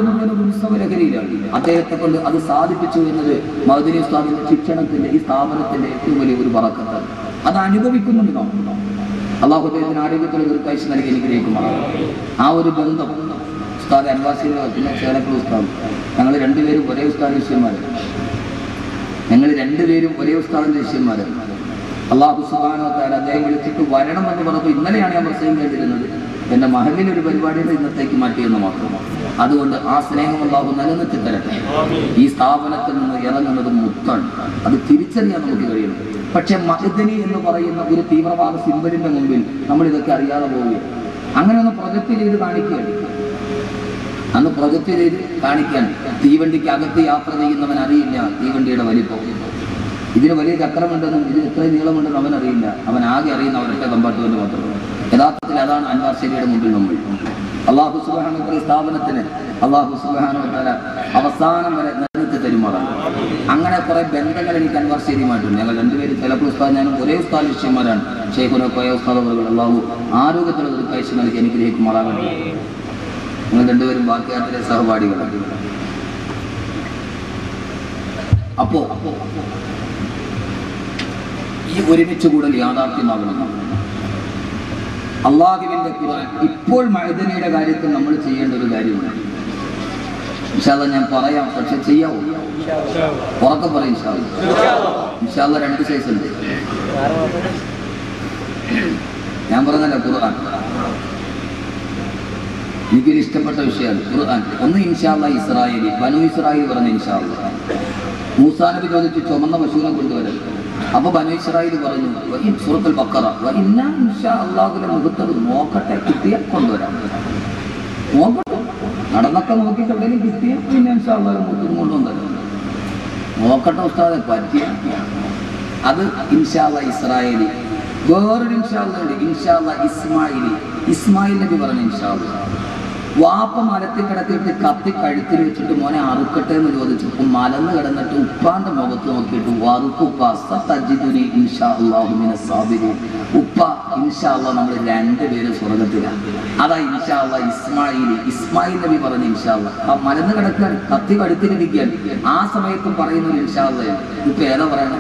ഉത്സവലഹരിയിലാണ്. അദ്ദേഹത്തെ കൊണ്ട് അത് സാധിപ്പിച്ചു എന്നത് മഅ്ദനി ഉസ്താദിന്റെ ശിക്ഷണത്തിന്റെ ഈ സ്ഥാപനത്തിന്റെ ഏറ്റവും വലിയ ഒരു ബറക്കത്താണ്. അത് അനുഭവിക്കുന്നുണ്ട് നാം. അള്ളാഹു അദ്ദേഹത്തിന് ആരോഗ്യത്തോടെ ദീർഘായുസ്സ് നൽകി അനുഗ്രഹിക്കുമാറാണ്. ആ ഒരു ബന്ധം ഉസ്താദ് അൻവാസിന്റെ പിന്നെ ചേലക്കൽ ഉസ്താദ്, ഞങ്ങൾ രണ്ടുപേരും ഒരേ ഉസ്താദിന്റെ ശിഷ്യന്മാരാണ്. ശിഷ്യന്മാരാണ്. അള്ളാഹു സുബ്ഹാനഹു വ തആല അദ്ദേഹം വിളിച്ചിട്ട് വരണം എന്ന് പറഞ്ഞപ്പോൾ ഇന്നലെയാണ് ഞാൻ പ്രസംഗം കേട്ടിരുന്നത്. എൻ്റെ മഹലിൽ ഒരു പരിപാടിയുടെ ഇന്നത്തേക്ക് മാറ്റിയെന്ന് മാത്രമാണ്. അതുകൊണ്ട് ആ സ്നേഹം അള്ളാഹു നിലനിർത്തി തരട്ടെ. ഈ സ്ഥാപനത്തിൽ നിന്ന് ഇറങ്ങുന്നത് മുത്താണ്. അത് തിരിച്ചറിയാൻ നമുക്ക് കഴിയണം. പക്ഷെ മഅ്ദനി എന്ന് പറയുന്ന ഒരു തീവ്രവാദ സിംബലിന്റെ മുമ്പിൽ നമ്മൾ ഇതൊക്കെ അറിയാതെ പോവുകയാണ്. അങ്ങനെ ഒന്ന് പ്രൊജക്റ്റ് ചെയ്ത് കാണിക്കുകയാണ്. അന്ന് പ്രൊജക്റ്റ് ചെയ്ത് കാണിക്കാൻ തീവണ്ടിക്ക് അകത്ത് യാത്ര ചെയ്യുന്നവൻ അറിയില്ല തീവണ്ടിയുടെ വലിപ്പം. ഇതിന് വലിയ ചക്രമുണ്ടെന്നും ഇതിന് ഇത്രയും നീളമുണ്ടെന്നും അവൻ അറിയില്ല. അവൻ ആകെ അറിയുന്ന അവരുടെ കമ്പാർട്ട്മെന്റ് മാത്രമാണ്. യഥാർത്ഥത്തിൽ അതാണ് അൻവാർ ശരിയുടെ മുമ്പിൽ നമ്മൾ. അള്ളാഹു സുബ്ഹാനഹു വ തആല സ്ഥാപനത്തിന് അള്ളാഹു സുബ്ഹാനഹു വ തആല അവസാനം വരെ നിലനിർത്തി തരുമാറാണ്. അങ്ങനെ കുറെ ബന്ധങ്ങൾ എനിക്ക് അൻവാർ ശരിയുമായിട്ടുണ്ട്. ഞങ്ങൾ രണ്ടുപേരും ചിലപ്പോൾ ഉസ്താദ് ഞാനും ഒരേ ഉസ്താദ് ശിഷ്യന്മാരാണ്. ഷെയ്ഖുന കോയ ഉസ്താദ് അവர்கள் അള്ളാഹു ആരോഗ്യത്തിലുള്ള ദീർഘായുസ്സ് നൽകി അനുഗ്രഹിക്കുമാറാകട്ടെ. നിങ്ങൾ രണ്ടുപേരും ബാക്കിയാത്തിലെ സഹപാഠികളാണ്. അപ്പോ ഈ ഒരുമിച്ച് കൂടൽ യാഥാർത്ഥ്യമാകണം. അള്ളാഹുവിന്റെ ഖുർആൻ ഇപ്പോൾ മഅ്ദനിയുടെ കാര്യത്തിൽ നമ്മൾ ചെയ്യേണ്ട ഒരു കാര്യമാണ്. ഇൻഷാ അല്ലാഹ് ഞാൻ പറയാം, പക്ഷെ ചെയ്യാവോ? ഉറക്കെ പറയും ഇൻഷാ അല്ലാഹ്. രണ്ട് സൈസ് ഉണ്ട്. ഞാൻ പറഞ്ഞല്ലോ ഖുർആൻ എനിക്കൊരു ഇഷ്ടപ്പെട്ട വിഷയമാണ് ഖുർആൻ. ഒന്ന് ഇൻഷാ അല്ലാഹ് ഇസ്രായേലി ബനു ഇസ്രായേൽ പറഞ്ഞ ഇൻഷാ അല്ലാഹ്. മൂസാ നബി ചോദിച്ചു ചുമന്ന പശുവിനെ കൊണ്ടുവരാൻ. അപ്പൊ ബനു ഇസ്രായേൽ പറഞ്ഞു സൂറത്തുൽ ബഖറ ഇന്നാ ഇൻഷാ അല്ലാഹുവിന്റെ മുഖത്തത് നോക്കട്ടെ, കിട്ടിയ കൊണ്ടുവരാം. നോക്കട്ടെ, നടന്നൊക്കെ നോക്കിയിട്ട് എവിടെയും കിട്ടിയ പിന്നെ ഇൻഷാ അല്ലാഹ് മുഖത്തും കൊണ്ടുവന്നല്ലോ. നോക്കട്ടെ ഉസ്താദെ പറ്റിയ അത് ഇൻഷാ അല്ലാഹ് ഇസ്രായേലി. വേറൊരു ഇൻഷാ അല്ലാഹ് ഉണ്ട്, ഇൻഷാ അല്ലാഹ് ഇസ്മായിൽ നബി പറഞ്ഞു ഇൻഷാ അല്ലാഹ്. വാപ്പ മരത്തിൽ കിടത്തിയിട്ട് കത്തി കഴുത്തിൽ വെച്ചിട്ട് മോനെ അറുക്കട്ടെ എന്ന് ചോദിച്ചപ്പോൾ മലന്ന് കിടന്നിട്ട് ഉപ്പാന്റെ മുഖത്ത് നോക്കിയിട്ട് വറുക്കുപ്പ സതജിദുനി ഇൻഷാ അല്ലാഹു മിനസ് സാബിരീൻ. ഉപ്പ ഇൻഷാ അല്ലാഹ് നമ്മൾ രണ്ടുപേരും സ്വർഗ്ഗത്തിലാണ്. അതാ ഇൻഷാ അല്ലാഹ് ഇസ്മായിൽ നബി പറഞ്ഞു ഇൻഷാ അല്ലാഹ്. ആ മലന്ന് കിടക്കാൻ കത്തി കഴുത്തിലിരിക്കാൻ ആ സമയത്തും പറയുന്ന ഒരു ഇൻഷാ അല്ലാഹ്. ഇപ്പൊ ഏതാ പറയണേ?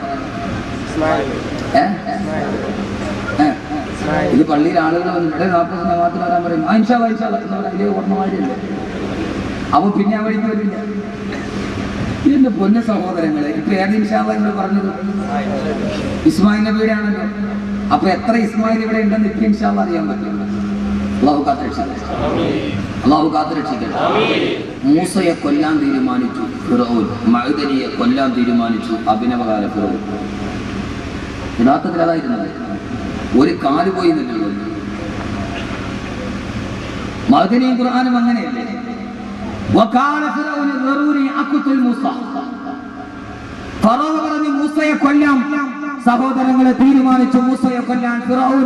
ഇത് പള്ളിയിൽ ആളുകൾ വന്നിട്ട് 40 ജമാഅത്തിന് വരാൻ പറയും. ഇൻഷാ അല്ലാഹ് അതിലെ ഓർമ്മമാരില്ലേ? അപ്പൊ പിന്നെ ആ വഴിക്ക് വരില്ല. ഇതിന്റെ പൊന്ന സഹോദരങ്ങളെ, ഇപ്പൊ ഏത് ഇൻഷാ അല്ലാഹ് നിങ്ങൾ പറഞ്ഞത്? ഇസ്മായിൽ നബിയുടെ ആണല്ലോ. അപ്പൊ എത്ര ഇസ്മായിൽ ഇവിടെ ഉണ്ടെന്ന് ഇപ്പൊ ഇൻഷാ അല്ലാഹ് അറിയാൻ പറ്റില്ല. അള്ളാഹു കാത്തുരക്ഷിക്കട്ടെ. മൂസയെ കൊല്ലാൻ തീരുമാനിച്ചു ഫിർഔൻ, മഅ്ദനിയെ കൊല്ലാൻ തീരുമാനിച്ചു അഭിനവകാല ഫിർഔൻ. യഥാർത്ഥത്തിൽ അതായിരുന്നത്. ഒരു കാല് പോയി നിന്നുള്ളൂ. മഅ്ദനിയും ഖുർആനും അങ്ങനെയല്ലേ? ഫറോ പറഞ്ഞു മൂസയെ കൊല്ലാം. സഹോദരങ്ങളെ തീരുമാനിച്ചു മൂസയെ കൊല്ലാൻ ഫിർഔൻ,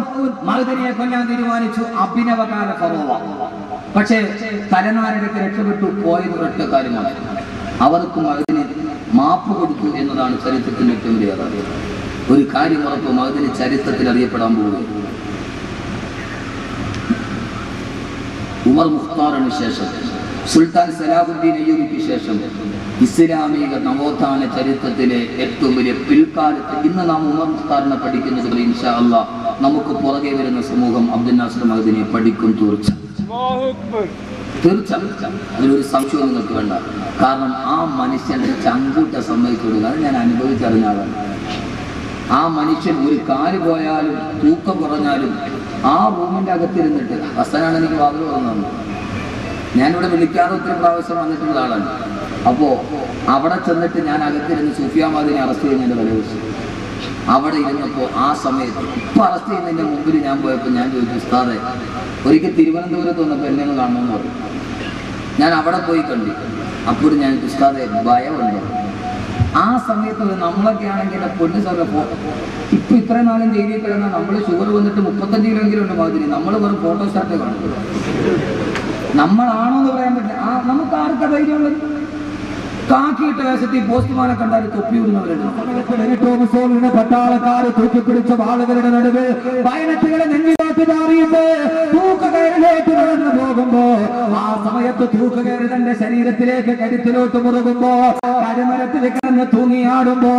മഅ്ദനിയെ കൊല്ലാൻ തീരുമാനിച്ചു അഭിനവകാല ഫറോ. പക്ഷേ തലനാരിടയ്ക്ക് രക്ഷപ്പെട്ടു പോയത് ഒരൊറ്റ കാര്യമാണ്. അവർക്ക് മഅ്ദനി മാപ്പ് കൊടുത്തു എന്നതാണ് ചരിത്രത്തിന്റെ ഏറ്റവും വലിയ യാഥാർത്ഥ്യം. ഒരു കാര്യം ഉറപ്പ്, മഅ്ദനി ചരിത്രത്തിൽ അറിയപ്പെടാൻ പോകുന്നു. ഉമർ മുഖ്താറിന് ശേഷം, സുൽത്താൻ സലാഹുദ്ദീൻ അയ്യൂബിക്ക് ശേഷം ഇസ്ലാമിക നവോത്ഥാന ചരിത്രത്തിലെ ഏറ്റവും വലിയ പിൽക്കാലത്ത് ഇന്ന് നാം ഉമർ മുഖ്താറിനെ പഠിക്കുന്നത് ഇൻഷാ അല്ലാഹ് നമുക്ക് പുറകെ വരുന്ന സമൂഹം അബ്ദുൽ നാസിർ മഅ്ദനിയെ പഠിക്കും. തീർച്ച അതിലൊരു സംശയം നിങ്ങൾക്ക് വേണ്ട. കാരണം ആ മനുഷ്യന്റെ ചങ്കൂറ്റ സമ്മതിച്ചു. അത് ഞാൻ അനുഭവിച്ചറിഞ്ഞ ആളാണ്. ആ മനുഷ്യൻ ഒരു കാല് പോയാലും തൂക്കം കുറഞ്ഞാലും ആ റൂമിന്റെ അകത്തിരുന്നിട്ട്, ഹസനാണ് എനിക്ക് വാതിൽ തുറന്നത്. ഞാനിവിടെ വിളിക്കാതെ ഒത്തിരി പ്രാവശ്യം വന്നിട്ടുള്ള ആളാണ്. അപ്പോ അവിടെ ചെന്നിട്ട് ഞാൻ അകത്തിരുന്ന് സുഫിയാമാദിനെ അറസ്റ്റ് ചെയ്യുന്നതിന്റെ തലേദിവസം അവിടെ ഇരുന്നപ്പോൾ ആ സമയത്ത് ഇപ്പൊ അറസ്റ്റ് ചെയ്യുന്നതിന്റെ മുമ്പിൽ ഞാൻ പോയപ്പോൾ ഞാൻ ചോദിച്ചു, ഉസ്താദെ ഒരിക്കൽ തിരുവനന്തപുരത്ത് വന്നപ്പോൾ എന്നെ ഒന്ന് കാണണമെന്ന് പറഞ്ഞു. ഞാൻ അവിടെ പോയി കണ്ടു. അപ്പോൾ ഞാൻ ഉസ്താദെ ഭയമുണ്ടോ? ആ സമയത്ത് നമ്മളൊക്കെ ആണെങ്കിൽ പൊന്നു സ്ഥലപ്പോ ഇപ്പൊ ഇത്രയും നാളും ജയിലിൽ കിടന്നാൽ നമ്മൾ ഷുഗർ വന്നിട്ട് 35 കിലോയെങ്കിലും ഉണ്ട് മാതിരി. നമ്മൾ വെറും ഫോട്ടോസ്റ്റാറ്റ് കാണും. നമ്മളാണോ എന്ന് പറയാൻ പറ്റില്ല. നമുക്ക് ആർക്കാ ധൈര്യമുള്ളത്? കാക്കിയിട്ട വേഷത്തിൽ പോസ്റ്റ്മാനെ കണ്ടാൽ തൊപ്പി വിടുന്നവരുണ്ട്. പട്ടാളക്കാർ തൂക്കിപ്പിടിച്ച ആളുകളുടെ നടുവ് വയനറ്റുകളെ നെഞ്ചിലോട്ട് മാറിയിട്ട് തൂക്കുകയർ എഴുന്നേറ്റ് നടന്നു പോകുമ്പോ ആ സമയത്ത് തൂക്കുകയറി തന്റെ ശരീരത്തിലേക്ക് കരുത്തിലോട്ട് മുറുകുമ്പോ കരുമരത്തിൽ കിടന്ന് തൂങ്ങിയാടുമ്പോ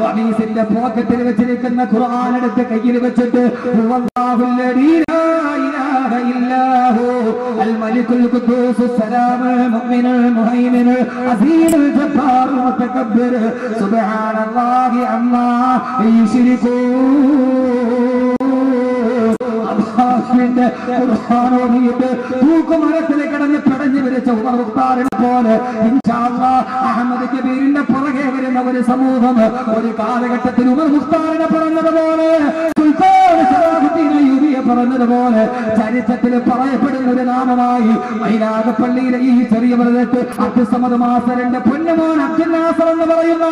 ഖമീസിന്റെ പോക്കറ്റിൽ വെച്ചിരിക്കുന്ന ഖുർആൻ എടുത്ത് കയ്യിൽ വെച്ചിട്ട് الملك القدوس السلام المؤمن المهيمن العزيز الجبار المتكبر سبحان الله عما يشركون തൂക്കുമരത്തിലെ കിടന്ന് പിടഞ്ഞു വിരിച്ച ഉമർ മുഖ്താറിനെ പോലെ ഇൻഷാ അല്ലാഹ് അഹമ്മദ് കബീറിന്റെ പുറകെ വരുന്ന ഒരു സമൂഹം ഒരു കാലഘട്ടത്തിൽ ഉമർ മുഖ്താറിനെ പറഞ്ഞതുപോലെ പറഞ്ഞതുപോലെ ചരിത്രത്തിൽ പറയപ്പെടുന്ന ഒരു നാമമായി മൈലാകപ്പള്ളിയിലെ ഈ ചെറിയ പ്രദേശത്ത് അബ്ദുസ്സമദ് മാസ്റ്ററിന്റെ പൊന്നുമോൻ അബ്ദുൽ നാസർ എന്ന് പറയുന്ന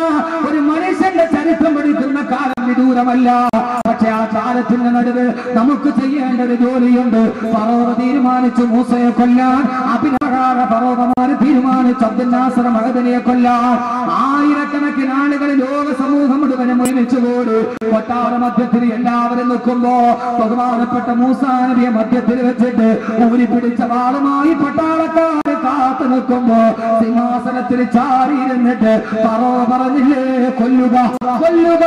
ഒരു മനുഷ്യന്റെ ചരിത്രം പഠിക്കുന്ന കാലം വിദൂരമല്ല. പക്ഷെ ആ കാലത്തിന്റെ നടുവ് നമുക്ക് ചെയ്യേണ്ട ഒരു ജോലിയുണ്ട്. ഫറോവ തീരുമാനിച്ചു മൂസയെ കൊല്ലാൻ, അഭിനവകാര ഫറോവമാര് തീരുമാനിച്ചു അബ്ദുൽ നാസർ മഹദിനെ കൊല്ലാൻ. ആയിരക്കണക്കിന് ആളുകൾ ലോക സമൂഹം മുഴുവനും ഒരുമിച്ചുകൂടി കൊട്ടാര മധ്യത്തിൽ എല്ലാവരും നിൽക്കുമ്പോ ബഹുമാനപ്പെട്ട മൂസാ നബിയെ മധ്യത്തിൽ വെച്ചിട്ട് ഊരി പിടിച്ച വാളുമായി പട്ടാളക്കാർ കാത്തു നിൽക്കുമ്പോ സിംഹാസനത്തിൽ ചാരിയിരുന്നിട്ട് ഫറോവ പറഞ്ഞില്ലേ കൊല്ലുക കൊല്ലുക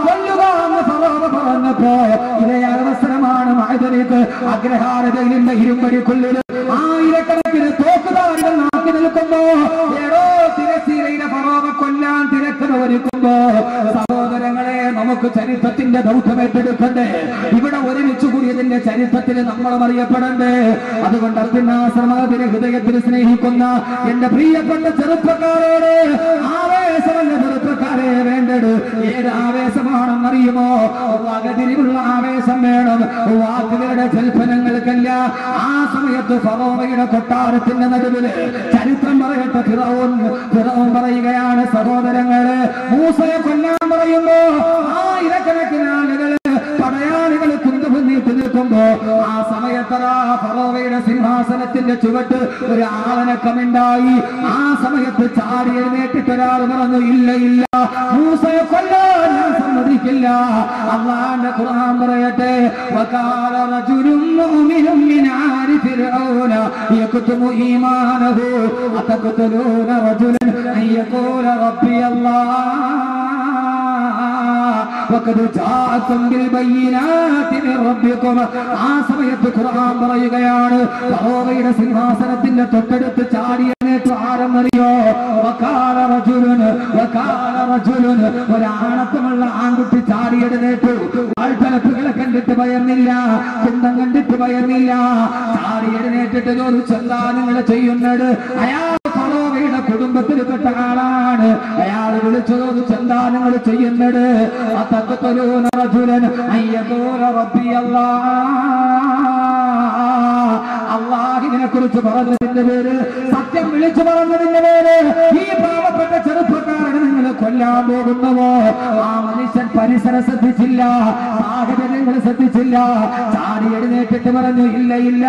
കൊല്ലുക എന്ന് ഫറോവ പറഞ്ഞപ്പോ ഇതേ അവസരമാണ് മഹദനിക്ക് അഗ്രഹാരതയിലെ ഇരുമ്പടിക്കുള്ളിൽ ആയിരക്കണക്കിന് തോക്കുധാരികൾ നാക്കി നിൽക്കുമ്പോ ഏടോ തിരശ്ശീലയിലെ ഫറോവ കൊല്ലാൻ തിരക്കഥ ഒരുക്കുമ്പോ സഹോദരങ്ങളെ നമുക്ക് ചരിത്രത്തിന്റെ ദൗത്യം ഏറ്റെടുക്കണ്ടേ? ഇവിടെ ഒരുമിച്ച് കൂടിയതിന്റെ ചരിത്രത്തിൽ നമ്മൾ അറിയപ്പെടണ്ടേ? അതുകൊണ്ട് അബ്ദുൽ നാസർ മഹദിനെ ഹൃദയത്തിൽ സ്നേഹിക്കുന്ന എന്റെ പ്രിയപ്പെട്ട ചെറുപ്പക്കാരോട് ആവേശമല്ല ചെറുപ്പക്കാരെ വേണ്ടത്. ഏത് ആവേശമാണെന്നറിയുമോ? വകതിരിവുള്ള ആവേശം വേണം, വാക്കുകളുടെ ജൽപ്പനങ്ങൾക്കല്ല. ആ സമയത്ത് ഫറോവയുടെ കൊട്ടാരത്തിന്റെ നടുവിൽ ചരിത്രം പറയട്ടെ, ഫിറഔൻ പറയുകയാണ് സഹോദരങ്ങളെ മൂസയെ കൊല്ലാൻ പറയുമ്പോ ആയിരക്കണക്കിന് ആളുകള് പടയാളികൾ കുന്തുപൊന്നിട്ട് നിൽക്കുമ്പോ ആ സമയത്തറാ ഫറോവയുടെ സിംഹാസനത്തിന്റെ ചുവട്ട് ഒരു ആളനക്കമുണ്ടായി. ആ സമയത്ത് ചാടി എഴുന്നേറ്റിട്ട് ഒരാൾ പറഞ്ഞു ഇല്ല ഇല്ല, മൂസയെ കൊല്ലാൻ ഞാൻ സമ്മതിക്കില്ല. അല്ലാഹുവിന്റെ ഖുർആൻ പറയട്ടെ, വകാല റജുലുൻ മുഅ്മിനുൻ മിൻ ആരി ഫിർഔന യക്തുമു ഈമാനഹു അതഖ്തുലൂന റജുലൻ അൻ യഖൂല റബ്ബി അല്ലാഹ് വഖദ് ജാഅകും ബിൽ ബയ്യിനാതി മിൻ റബ്ബികും. ആ സമയത്ത് ഖുർആൻ പറയുകയാണ് ഫറോവയുടെ സിംഹാസനത്തിന്റെ തൊട്ടടുത്ത് ചാടി എഴുന്നേറ്റ് ആരെന്നറിയോ? വകാല റജുലുൻ ഒരാണത്തമുള്ള ആൺകുട്ടി ചാടി എഴുന്നേറ്റു. ആൾത്തലപ്പുകളെ കണ്ടിട്ട് ഭയന്നില്ല, കുന്തം കണ്ടിട്ട് ഭയന്നില്ല. ചാടി എഴുന്നേറ്റിട്ട് ചോദിച്ചു എന്താ നിങ്ങൾ ചെയ്യുന്നത്? അയാൾ ഫറോവയുടെ കുടുംബത്തിൽപ്പെട്ട ആളാണ്. അയാൾ വിളിച്ചു ചോദിച്ചു എന്താ നിങ്ങൾ ചെയ്യുന്നത്? അതഖ്തുലൂന റജുലൻ അൻ യഖൂല റബ്ബി അല്ലാഹുവിനെ കുറിച്ച് പറഞ്ഞതിന്റെ പേര്, സത്യം വിളിച്ചു പറഞ്ഞതിന്റെ പേര് ഈ പാവപ്പെട്ട ചെറുപ്പക്കാരനെ നിങ്ങൾ കൊല്ലാൻ പോകുന്നവോ? ആ മനുഷ്യൻ പരിസരം ശ്രദ്ധിച്ചില്ല, സാഹചര്യങ്ങൾ ശ്രദ്ധിച്ചില്ല. ചാടി എഴുന്നേറ്റിട്ട് പറഞ്ഞു ഇല്ല ഇല്ല,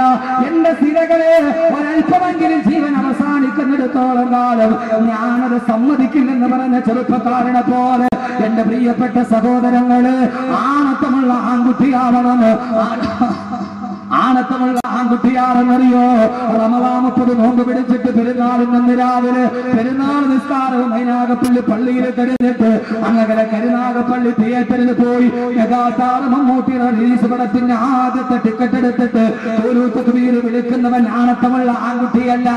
എന്റെ സ്ഥിരകളെ ഒരൽപ്പമെങ്കിലും ജീവൻ അവസാനിക്കുന്നിടത്തോളം കാലം ഞാനത് സമ്മതിക്കില്ലെന്ന് പറഞ്ഞ ചെറുപ്പക്കാരനെ പോലെ എന്റെ പ്രിയപ്പെട്ട സഹോദരങ്ങള് ആണത്തമുള്ള ആൺകുട്ടിയാവണം. ആണത്തമുള്ള ആൺകുട്ടിയാണെന്നറിയോ? റമദാൻ 30 നോമ്പ് പിടിച്ചിട്ട് പെരുന്നാളിന് രാവിലെ പെരുന്നാൾ നിസ്കാരവും മൈനാഗപ്പള്ളി പള്ളിയിൽ കഴിഞ്ഞിട്ട് അങ്ങനെ കരുനാഗപ്പള്ളി തിയേറ്ററിൽ പോയി യഥാതാർ മമ്മൂട്ടി റിലീസ് പടത്തിന്റെ ആദ്യത്തെ ടിക്കറ്റ് എടുത്തിട്ട് തക്ബീർ വിളിക്കുന്നവൻ ആണത്തമുള്ള ആൺകുട്ടിയല്ല.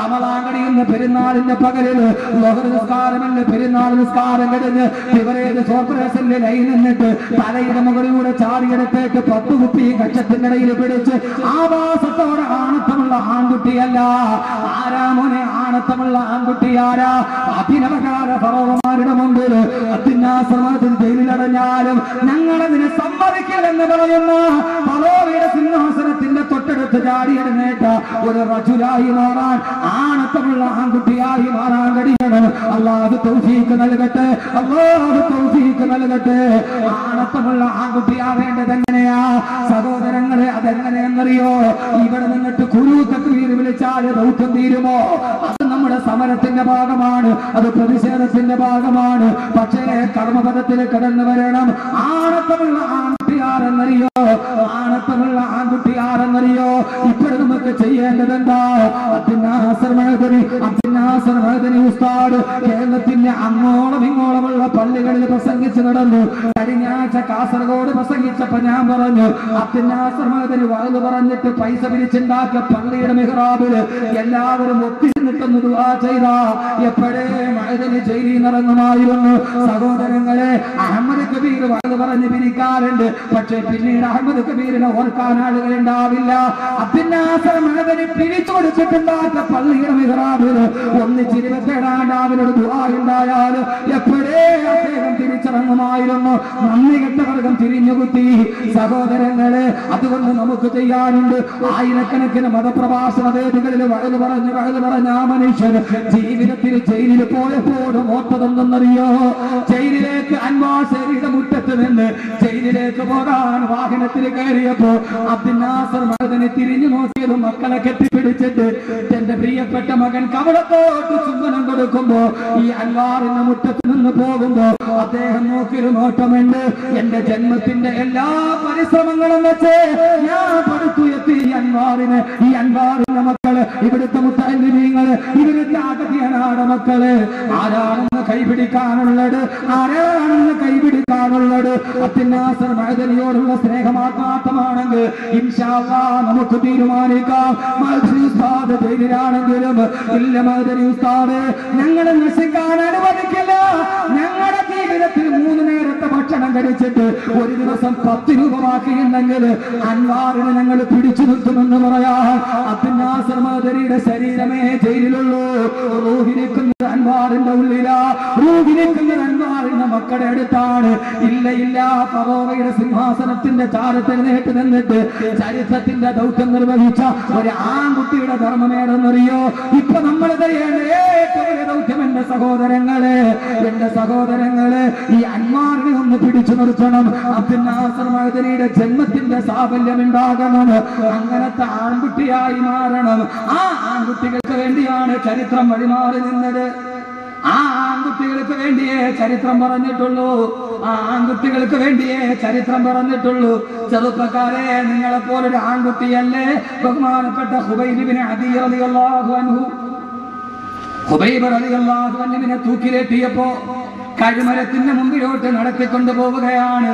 റമദാൻ കഴിയുന്ന പെരുന്നാളിന്റെ പകലില് ലോഹർ നിസ്കാരമല്ല, പെരുന്നാൾ നിസ്കാരം കഴിഞ്ഞ് ബിവറേജ് കോർപ്പറേഷനിലെ ലൈൻ നിന്നിട്ട് തലയുടെ മുകളിലൂടെ ചാടിയെടുത്തേക്ക് 10 കുപ്പി കക്ഷത്തിന്റെ ഇടയിൽ പിടിച്ച് ആവാസത്തോടെ ആണത്തമുള്ള ആൺകുട്ടിയല്ല. ആരാമോനെ ആണത്തമുള്ള ആൺകുട്ടിയാരാ? അഭിനവകാല ഫറോവമാരുടെ മുമ്പിൽ അബ്ദുന്നാസർമാതിൽ ജയിലിലടഞ്ഞാലും ഞങ്ങളതിനെ സമ്മതിക്കില്ലെന്ന് പറയുന്ന ഫറോവയുടെ സിംഹാസനത്തിന്റെ തൊട്ടടുത്ത് ചാടി എഴുന്നേറ്റ ഒരു റജുലായി മാറാൻ, ആണത്തമുള്ള ആൺകുട്ടിയായി മാറാൻ കഴിയണം. അല്ലാഹു തൗഫീഖ് നൽകട്ടെ, അല്ലാഹു തൗഫീഖ് നൽകട്ടെ. ആണത്തമുള്ള ആൺകുട്ടിയാവേണ്ടത് എങ്ങനെയാ സഹോദരങ്ങളെ? അതെങ്ങനെയെന്നറിയോ? ഇവിടെ നിന്നിട്ട് കുരു തക്ബീർ വിളിച്ചാൽ ദൗത്യം തീരുമോ? അത് നമ്മുടെ സമരത്തിന്റെ ഭാഗമാണ്, അത് പ്രതിഷേധത്തിന്റെ ഭാഗമാണ്. പക്ഷേ കർമ്മപദത്തിൽ കടന്നു വരണം. ആണത്തമുള്ള ആൺകുട്ടിയാരെന്നറിയോ? ആണത്തമുള്ള ആൺകുട്ടിയാരെന്നറിയോ? ഇപ്പോൾ ചെയ്തതെന്താ? അബ്ദുൽ നാസർ മഅദനി ഉസ്താദ് കേരളത്തിന്റെ അങ്ങോളം ഇങ്ങോളമുള്ള പള്ളികളിൽ പ്രസംഗിച്ചു നടന്നു. കഴിഞ്ഞ ആഴ്ച കാസർഗോഡ് പ്രസംഗിച്ചപ്പോ ഞാൻ പറഞ്ഞു, അബ്ദുൽ നാസർ മഅദനി വഅദ് പറഞ്ഞിട്ട് പൈസ പിരിച്ചുണ്ടാക്കിയ പള്ളിയുടെ മിഹ്റാബിൽ എല്ലാവരും ഒത്തിരുന്നിട്ടൊന്ന് ദുആ ചെയ്താ എപ്പോഴേ മഅദനി ജയിലിൽ നിറങ്ങുമായിരുന്നു. സഹോദരങ്ങളെ, അഹമ്മദ് കബീർ വഅദ് പറഞ്ഞ് പിരിക്കാറുണ്ട്, പക്ഷേ പിന്നീട് അഹമ്മദ് കബീറിനെ ഓർക്കാൻ ആളുകൾ ഉണ്ടാവില്ല. അബ്ദുൽ നാസർ മഅദനി പിരിച്ചു കൊടുത്തിട്ടുണ്ടാക്കിയ പള്ളിയുടെ മിഹ്റാബിൽ ഒന്നിച്ച് 27 അവരുടെ ദുആ ഉണ്ടായാൽ എപ്പോഴേ അദ്ദേഹം തിരിച്ചിറങ്ങുമായിരുന്നു. നന്ദി കെട്ടവർഗം തിരിഞ്ഞുകുത്തി. സഹോദരങ്ങളെ, അതുകൊണ്ട് നമുക്ക് ചെയ്യാനുണ്ട്. ആയിരക്കണക്കിന് മതപ്രഭാഷണ വേദികളിൽ വഅദ് പറഞ്ഞ ആ മനുഷ്യൻ ജീവിതത്തിൽ ജയിലിൽ പോയപ്പോഴും ഓർത്തതെന്നറിയോ? ജയിലിലേക്ക് അൻവാശേരിയുടെ മുറ്റത്ത് നിന്ന് ജയിലിലേക്ക് പോകാൻ വാഹനത്തിൽ കയറിയപ്പോ അബ്ദുൽ നാസർ മഅദനി തിരിഞ്ഞു നോക്കിയത് മക്കളെ കെട്ടിപ്പിടിച്ചിട്ട് എന്റെ പ്രിയപ്പെട്ട മകൻ കവളത്തോട്ട് ചുംബനം കൊടുക്കുമ്പോ ഈ അൻവാറിന്റെ മുറ്റത്ത് നിന്ന് പോകുമ്പോ അദ്ദേഹം നോക്കിയൊരു നോട്ടമുണ്ട്. എന്റെ ജന്മത്തിന്റെ എല്ലാ പരിശ്രമങ്ങളും വെച്ച് ഞാൻ പടുത്തുയർത്തി ഈ അൻവാറിന്റെ മക്കള്, ഇവിടുത്തെ മുത്തഅല്ലിമീങ്ങള്, ഇവിടുത്തെ അഗതിയനാട് മക്കള് ആരാണെന്ന് കൈപിടിക്കാനുള്ളത്? അബ്ദുൽ നാസർ മഅദനിയോടുള്ള സ്നേഹം ആത്മാർത്ഥമാണെങ്കിൽ ഇൻഷാ അല്ലാഹ് നമുക്ക് തീരുമാനിക്കാം. മഅദനി ഉസ്താദ് ജയിലിലാണെങ്കിലും ഇല്ല, മഅദനി ഉസ്താദ് ഞങ്ങളെ നശിക്കാൻ അനുവദിക്കില്ല. ഞങ്ങളുടെ ജീവിതത്തിൽ 3 നേരത്തെ ഭക്ഷണം കഴിച്ചിട്ട് ഒരു ദിവസം 10 രൂപ ബാക്കിയുണ്ടെങ്കിൽ അൻവാറിനെ ഞങ്ങൾ പിടിച്ചു നിർത്തുമെന്ന് പറയാം. അബ്ദുൽ നാസർ മഅദനിയുടെ ശരീരമേ ജയിലിലുള്ളൂ. റൂഹിനിക്കുന്നത് അൻവാറിന്റെ ഉള്ളിലാ, റൂഹിനിക്കുന്നത് അൻവാറിന്റെ മക്കളുടെ അടുത്താണ്. ഇല്ല, ഫറോവയുടെ സിംഹാസനത്തിന്റെ ചാരത്തിൽ നേട്ട് നിന്നിട്ട് ചരിത്രത്തിന്റെ ദൗത്യം നിർവഹിച്ച ഒരു ആൺകുട്ടിയുടെ ധർമ്മമേടെന്നറിയോ? ഇപ്പൊ നമ്മൾ ചെയ്യേണ്ട ഏറ്റവും വലിയ ദൗത്യം എന്റെ സഹോദരങ്ങളെ ഈ അൻവാറിനെ ഒന്ന് പിടിച്ചു നിർത്തണം. അബ്ദുൽ നാസർ മഅദനിയുടെ ജന്മത്തിന്റെ സാഫല്യം ഉണ്ടാകണം. അങ്ങനത്തെ ആൺകുട്ടിയായി മാറണം. ആ ആൺകുട്ടികൾക്ക് വേണ്ടിയാണ് ചരിത്രം വഴിമാറി നിന്നത്. ആ ആൺകുട്ടികൾക്ക് വേണ്ടിയേ ചരിത്രം പറഞ്ഞിട്ടുള്ളൂ. ചെറുപ്പക്കാരെ, നിങ്ങളെ പോലൊരു ആൺകുട്ടിയല്ലേ ബഹുമാനപ്പെട്ട ഖുബൈബ് ഇബ്നു അദി റളിയല്ലാഹു അൻഹു. ഖുബൈബ് റളിയല്ലാഹു അൻഹുവിനെ തൂക്കിലേറ്റിയപ്പോ കഴുമരത്തിന്റെ മുമ്പിലോട്ട് നടത്തിക്കൊണ്ടു പോവുകയാണ്.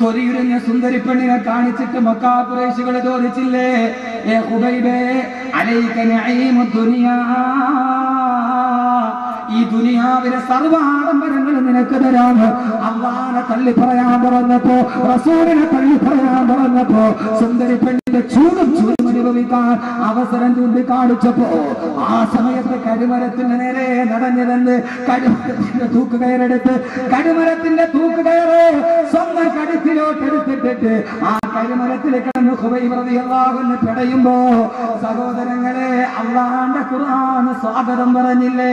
തൊലിയുരിഞ്ഞ സുന്ദരി പെണ്ണിനെ കാണിച്ചിട്ട് മക്കാ ഖുറൈശികൾ ചോദിച്ചില്ലേ, ഏ ഖുബൈബേ അലൈക നഈമു ദുനിയാ, ഈ ദുനിയാവിലെ സർവ്വാഡംബരങ്ങൾ നിനക്ക് തരാണ്. അല്ലാഹുവിനെ തള്ളി പറയാൻ പറഞ്ഞപ്പോ, റസൂലിനെ തള്ളി പറയാൻ പറഞ്ഞപ്പോ, സുന്ദരി പെണ്ണിന്റെ ചൂടും അനുഭവിക്കാൻ അവസരം ചൂണ്ടിക്കാണിച്ചപ്പോ ആ സമയത്ത് കരുമരത്തിന്റെ നേരെ നടഞ്ഞതെന്ന് കരുമരത്തിന്റെ തൂക്കുകയറെടുത്ത് കരുമരത്തിന്റെ തൂക്കുകയറ് സ്വന്തം കഴുത്തിലോട്ട് എടുത്തിട്ടിട്ട് ആ കരുമരത്തിൽ കിടന്ന് ഖുബൈബ് റളിയല്ലാഹു അൻഹു പിടയുമ്പോ, സഹോദരങ്ങളെ, അല്ലാഹുവിന്റെ ഖുർആൻ സ്വാഗതം പറഞ്ഞില്ലേ?